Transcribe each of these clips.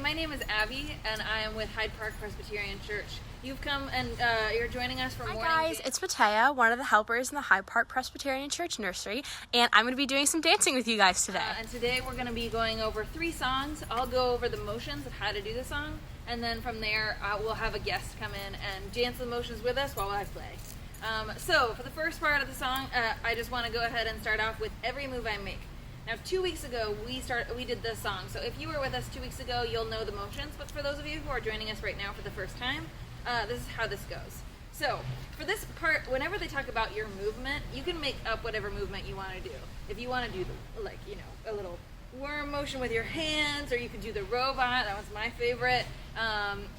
my name is Abby, and I am with Hyde Park Presbyterian Church. You've come and you're joining us for morning. Hi guys, it's Matea, one of the helpers in the Hyde Park Presbyterian Church Nursery, and I'm going to be doing some dancing with you guys today. And today we're going to be going over 3 songs. I'll go over the motions of how to do the song, and then from there we'll have a guest come in and dance the motions with us while I play. So for the first part of the song, I just want to go ahead and start off with Every Move I Make. Now 2 weeks ago we did this song, so if you were with us 2 weeks ago you'll know the motions, but for those of you who are joining us right now for the first time, this is how this goes. So for this part, whenever they talk about your movement, you can make up whatever movement you want to do. If you want to do the, like, you know, a little worm motion with your hands, or you could do the robot, that was my favorite.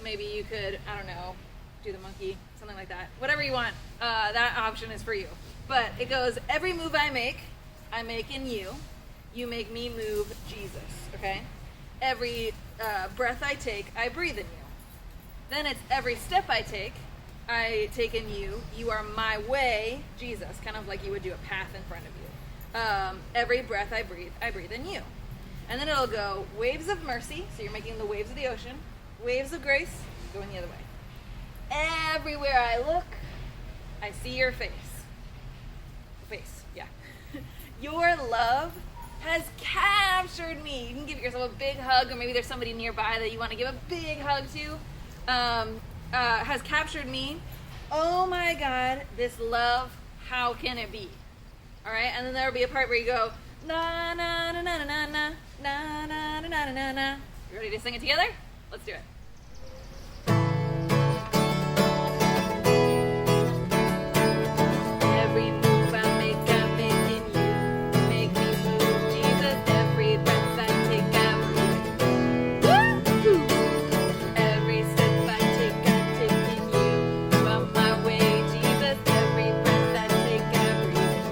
Maybe you could, I don't know, do the monkey, something like that. Whatever you want, that option is for you. But it goes, every move I make in you. You make me move Jesus, okay? Every breath I take, I breathe in you. Then it's every step I take in you. You are my way, Jesus, kind of like you would do a path in front of you. Every breath I breathe in you. And then it'll go waves of mercy, so you're making the waves of the ocean. Waves of grace, going the other way. Everywhere I look, I see your face. Yeah. Your love has captured me. You can give yourself a big hug, or maybe there's somebody nearby that you want to give a big hug to. Has captured me. Oh my God, this love, how can it be? All right, and then there'll be a part where you go na na na na na na na na na na na na. You ready to sing it together? Let's do it. Every move I make in you. Make me move, Jesus. Every breath I take, I breathe. Woo! Every step I take in you. You are my way, Jesus. Every breath I take, I breathe.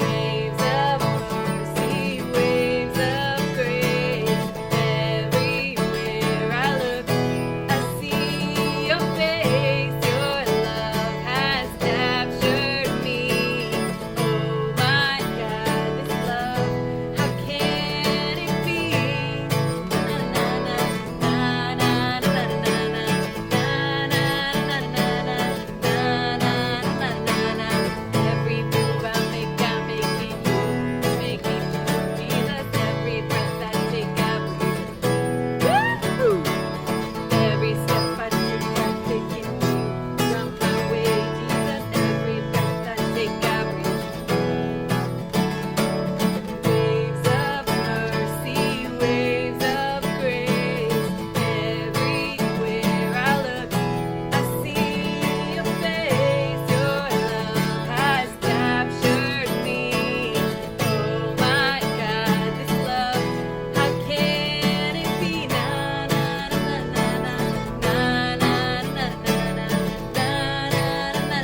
Waves of mercy, waves of grace. Everywhere I look, I see your face. Your love has captured me. Oh my God, this love, how can it be? Na na na na na na na na na na na na. Every move I make in you. Make me move, Jesus. Every breath I take, I breathe. Woo! Every step I take in you. From my way, Jesus. Every breath I take, I breathe. Waves of mercy, waves of grace. Everywhere I look, I see your face. Your love has captured me. Oh my God, this love, how can it be? Na na na na na na na na na na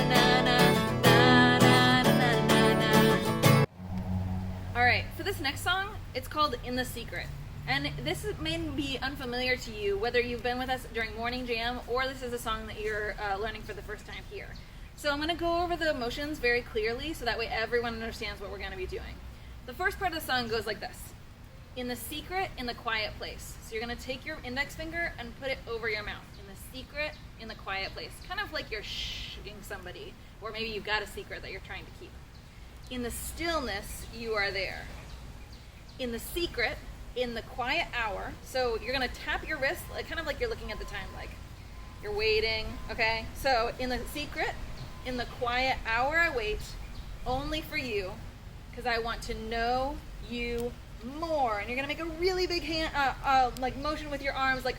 na na. All right, for this next song, it's called In the Secret. And this may be unfamiliar to you, whether you've been with us during Morning Jam or this is a song that you're learning for the first time here. So I'm going to go over the motions very clearly so that way everyone understands what we're going to be doing. The first part of the song goes like this. In the secret, in the quiet place. So you're going to take your index finger and put it over your mouth. In the secret, in the quiet place. Kind of like you're shooing somebody, or maybe you've got a secret that you're trying to keep. In the stillness, you are there. In the secret, in the quiet hour, so you're going to tap your wrist, like, kind of like you're looking at the time, like you're waiting, okay? So in the secret, in the quiet hour I wait, only for you, because I want to know you more. And you're going to make a really big hand, like motion with your arms, like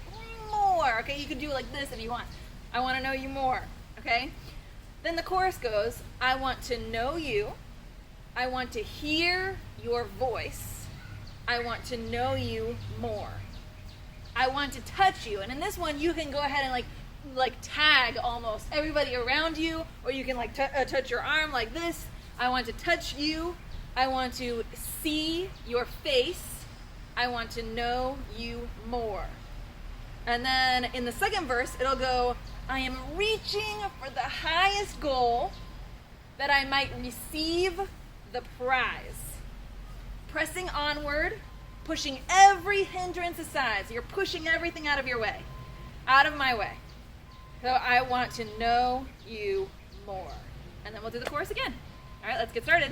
more, okay? You can do like this if you want. I want to know you more, okay? Then the chorus goes, I want to know you. I want to hear your voice. I want to know you more. I want to touch you. And in this one, you can go ahead and like tag almost everybody around you, or you can like touch your arm like this. I want to touch you. I want to see your face. I want to know you more. And then in the second verse, it'll go, I am reaching for the highest goal that I might receive the prize. Pressing onward pushing every hindrance aside. So you're pushing everything out of your way, out of my way. So I want to know you more. And then we'll do the chorus again. All right, let's get started.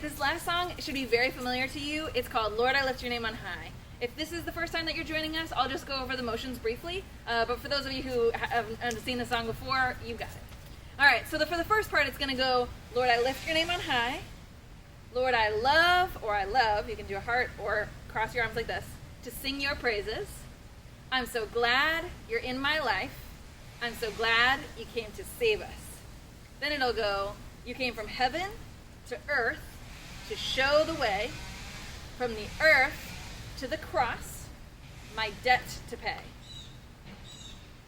This last song should be very familiar to you. It's called Lord, I Lift Your Name on High. If this is the first time that you're joining us, I'll just go over the motions briefly. But for those of you who haven't seen the song before, you got it. All right, so for the first part, it's going to go, Lord, I lift your name on high. Lord, I love, or I love, you can do a heart or cross your arms like this, to sing your praises. I'm so glad you're in my life. I'm so glad you came to save us. Then it'll go, you came from heaven to earth to show the way, from the earth to the cross, my debt to pay.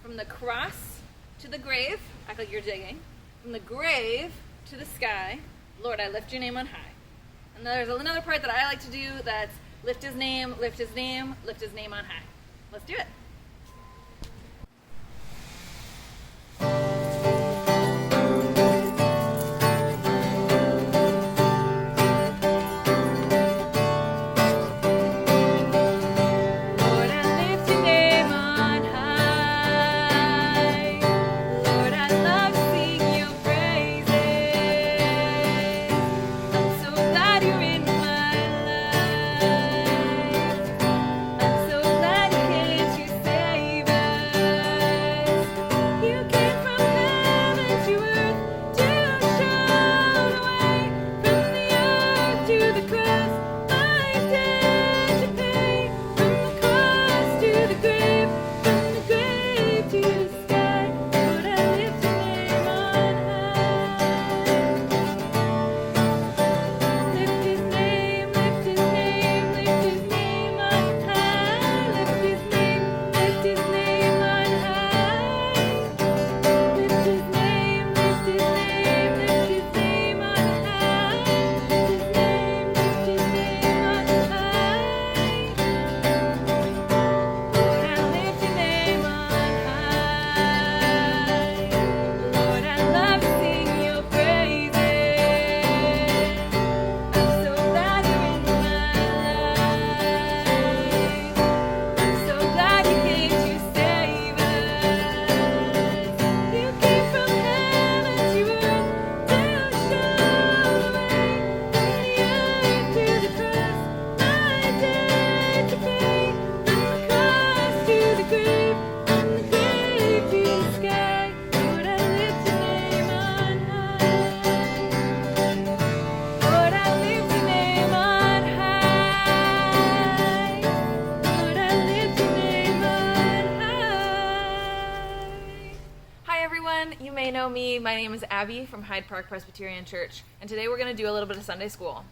From the cross to the grave, act like you're digging. From the grave to the sky, Lord, I lift your name on high. And there's another part that I like to do that's lift his name, lift his name, lift his name on high. Let's do it. To me. My name is Abby from Hyde Park Presbyterian Church, and today we're going to do a little bit of Sunday school.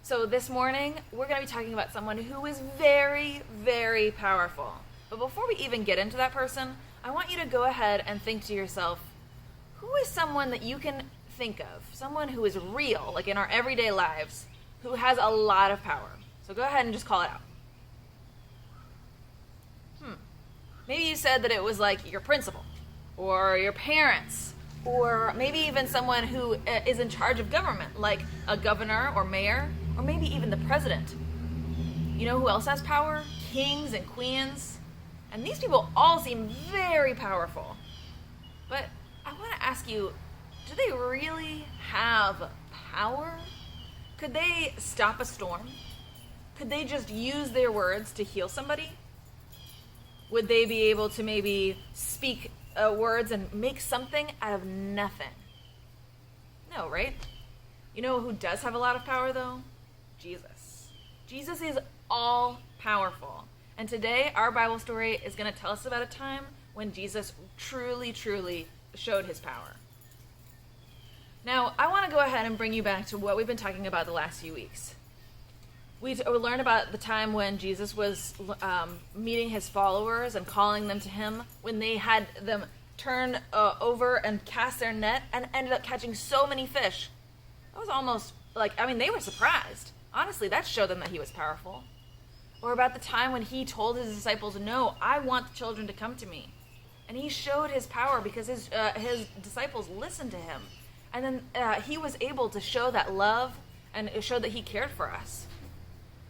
So this morning, we're going to be talking about someone who is very, very powerful. But before we even get into that person, I want you to go ahead and think to yourself, who is someone that you can think of? Someone who is real, like in our everyday lives, who has a lot of power. So go ahead and just call it out. Maybe you said that it was like your principal, or your parents, or maybe even someone who is in charge of government, like a governor or mayor, or maybe even the president. You know who else has power? Kings and queens. And these people all seem very powerful. But I want to ask you, do they really have power? Could they stop a storm? Could they just use their words to heal somebody? Would they be able to maybe speak words and make something out of nothing? No, right? You know who does have a lot of power, though? Jesus. Jesus is all powerful. And today, our Bible story is going to tell us about a time when Jesus truly, truly showed his power. Now, I want to go ahead and bring you back to what we've been talking about the last few weeks. We learned about the time when Jesus was meeting his followers and calling them to him, when they had them turn over and cast their net and ended up catching so many fish. That was almost they were surprised. Honestly, that showed them that he was powerful. Or about the time when he told his disciples, no, I want the children to come to me. And he showed his power because his disciples listened to him. And then he was able to show that love and show that he cared for us.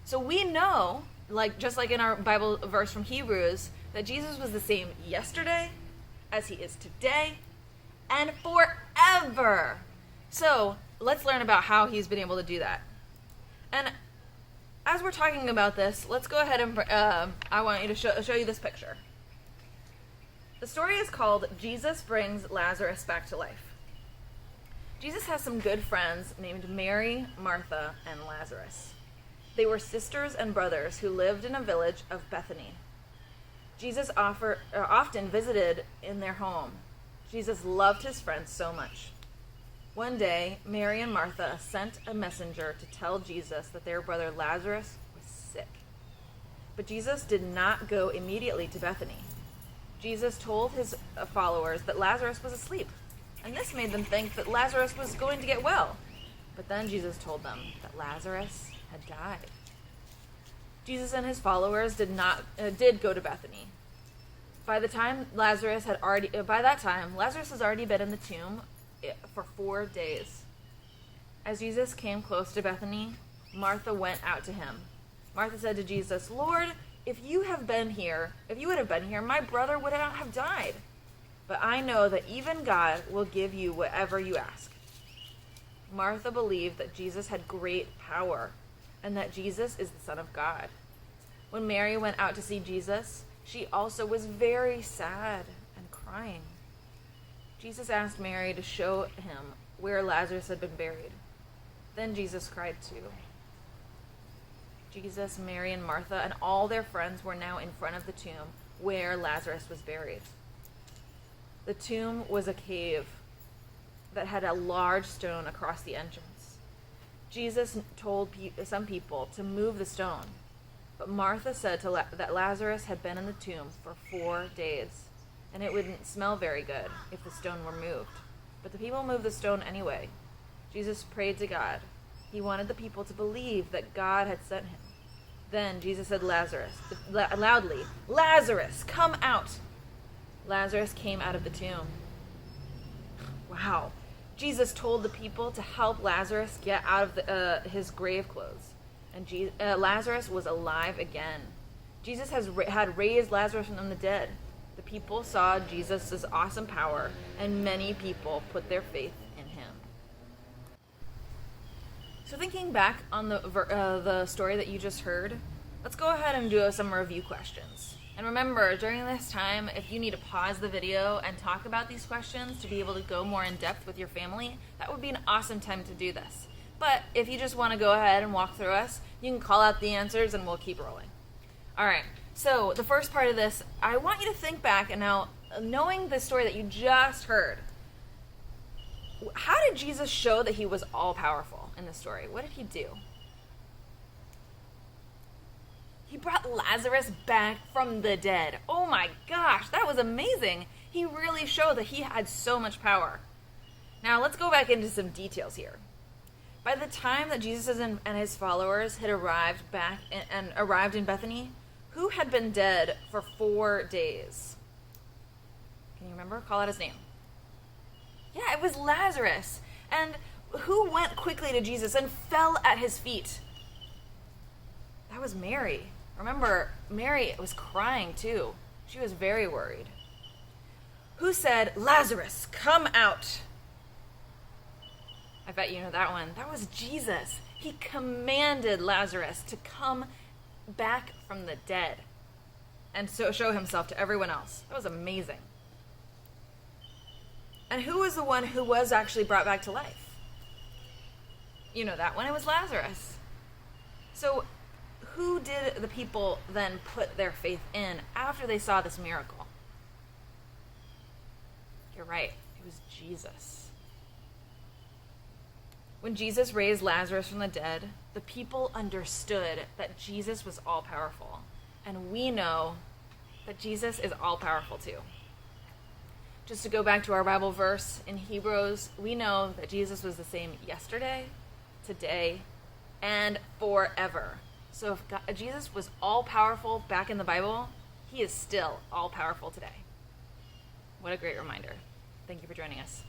So we know, just like in our Bible verse from Hebrews, that Jesus was the same yesterday as he is today and forever. So let's learn about how he's been able to do that. And as we're talking about this, let's go ahead and I want you to show you this picture. The story is called Jesus Brings Lazarus Back to Life. Jesus has some good friends named Mary, Martha, and Lazarus. They were sisters and brothers who lived in a village of Bethany. Jesus often visited in their home. Jesus loved his friends so much. One day, Mary and Martha sent a messenger to tell Jesus that their brother Lazarus was sick. But Jesus did not go immediately to Bethany. Jesus told his followers that Lazarus was asleep, and this made them think that Lazarus was going to get well. But then Jesus told them that Lazarus had died. Jesus and his followers did go to Bethany. By that time, Lazarus has already been in the tomb for 4 days. As Jesus came close to Bethany, Martha went out to him. Martha said to Jesus, "Lord, if you would have been here, my brother would not have died. But I know that even God will give you whatever you ask." Martha believed that Jesus had great power and that Jesus is the Son of God. When Mary went out to see Jesus, she also was very sad and crying. Jesus asked Mary to show him where Lazarus had been buried. Then Jesus cried too. Jesus, Mary, and Martha, and all their friends were now in front of the tomb where Lazarus was buried. The tomb was a cave that had a large stone across the entrance. Jesus told some people to move the stone, but Martha said that Lazarus had been in the tomb for 4 days, and it wouldn't smell very good if the stone were moved. But the people moved the stone anyway. Jesus prayed to God. He wanted the people to believe that God had sent him. Then Jesus said loudly, "Lazarus, come out!" Lazarus came out of the tomb. Wow. Jesus told the people to help Lazarus get out of his grave clothes. And Lazarus was alive again. Jesus had raised Lazarus from the dead. The people saw Jesus' awesome power, and many people put their faith in him. So thinking back on the story that you just heard, let's go ahead and do some review questions. And remember, during this time, if you need to pause the video and talk about these questions to be able to go more in depth with your family, that would be an awesome time to do this. But if you just want to go ahead and walk through us, you can call out the answers and we'll keep rolling. All right, so the first part of this, I want you to think back and now, knowing the story that you just heard, how did Jesus show that he was all powerful in this story? What did he do? He brought Lazarus back from the dead. Oh my gosh, that was amazing. He really showed that he had so much power. Now let's go back into some details here. By the time that Jesus and his followers had arrived in Bethany, who had been dead for 4 days? Can you remember? Call out his name. Yeah, it was Lazarus. And who went quickly to Jesus and fell at his feet? That was Mary. Remember, Mary was crying too. She was very worried. Who said, "Lazarus, come out"? I bet you know that one. That was Jesus. He commanded Lazarus to come back from the dead and so show himself to everyone else. That was amazing. And who was the one who was actually brought back to life? You know that one. It was Lazarus. So who did the people then put their faith in after they saw this miracle? You're right. It was Jesus. When Jesus raised Lazarus from the dead, the people understood that Jesus was all-powerful. And we know that Jesus is all-powerful too. Just to go back to our Bible verse in Hebrews, we know that Jesus was the same yesterday, today, and forever. So if Jesus was all-powerful back in the Bible, he is still all-powerful today. What a great reminder. Thank you for joining us.